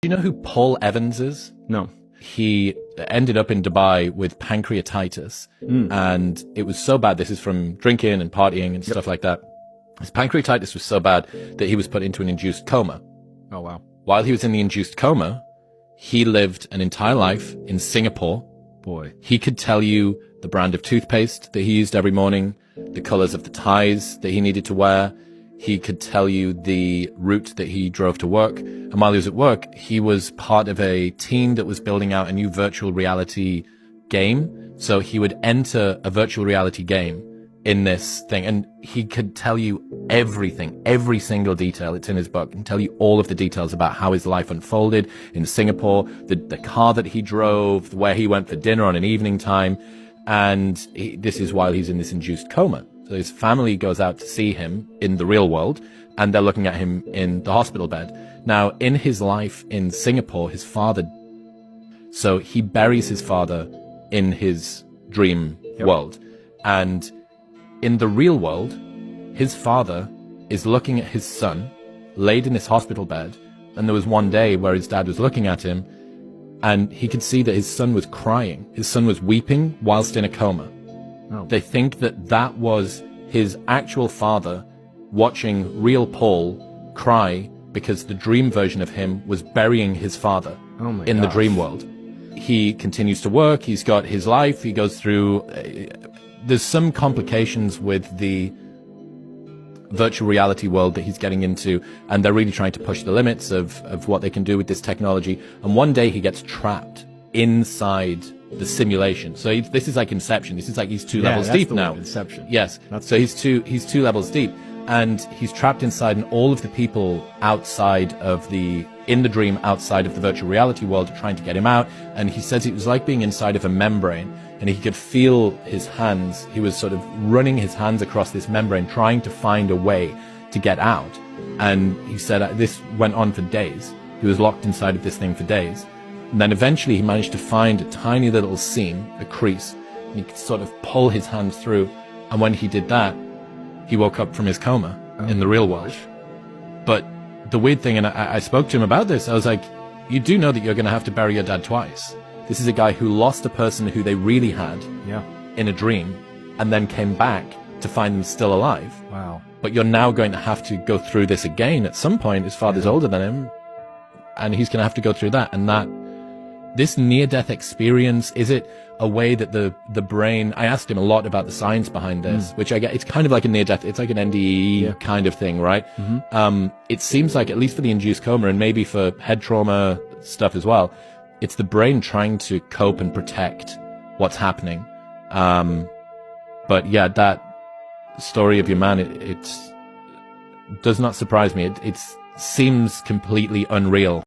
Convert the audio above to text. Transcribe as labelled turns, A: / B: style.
A: Do you know who Paul Evans is?
B: No.
A: He ended up in Dubai with pancreatitis, and it was so bad. This is from drinking and partying and stuff like that. His pancreatitis was so bad that he was put into an induced coma.
B: Oh, wow.
A: While he was in the induced coma, he lived an entire life in Singapore.
B: Boy.
A: He could tell you the brand of toothpaste that he used every morning, the colors of the ties that he needed to wear. He could tell you the route that he drove to work. And while he was at work, he was part of a team that was building out a new virtual reality game. So he would enter a virtual reality game in this thing, and he could tell you everything, every single detail. It's in his book, and tell you all of the details about how his life unfolded in Singapore, the car that he drove, where he went for dinner on an evening time. And this is while he's in this induced coma. So his family goes out to see him in the real world, and they're looking at him in the hospital bed. Now, in his life in Singapore, his father, so he buries his father in his dream world. And in the real world, his father is looking at his son laid in this hospital bed. And there was one day where his dad was looking at him, and he could see that his son was crying. His son was weeping whilst in a coma.
B: Oh.
A: They think that that was his actual father watching real Paul cry because the dream version of him was burying his father in the dream world. He continues to work. He's got his life. He goes through... there's some complications with the virtual reality world that he's getting into, and they're really trying to push the limits of what they can do with this technology. And one day he gets trapped inside the simulation. So this is like Inception. This is like he's two levels deep now.
B: Inception.
A: Yes. So he's two levels deep, and he's trapped inside, and all of the people outside of in the dream, outside of the virtual reality world, are trying to get him out. And he says it was like being inside of a membrane, and he could feel his hands. He was sort of running his hands across this membrane, trying to find a way to get out. And he said this went on for days. He was locked inside of this thing for days. And then eventually he managed to find a tiny little seam, a crease, and he could sort of pull his hand through. And when he did that, he woke up from his coma in the real world. But the weird thing, and I spoke to him about this, I was like, you do know that you're going to have to bury your dad twice. This is a guy who lost a person who they really had in a dream, and then came back to find them still alive.
B: Wow.
A: But you're now going to have to go through this again at some point. His father's older than him, and he's going to have to go through that. And this near-death experience, is it a way that the brain... I asked him a lot about the science behind this, which I get, it's kind of like a near-death, it's like an NDE kind of thing, right? It seems like, at least for the induced coma, and maybe for head trauma stuff as well, it's the brain trying to cope and protect what's happening. But yeah, that story of your man, it does not surprise me. It seems completely unreal.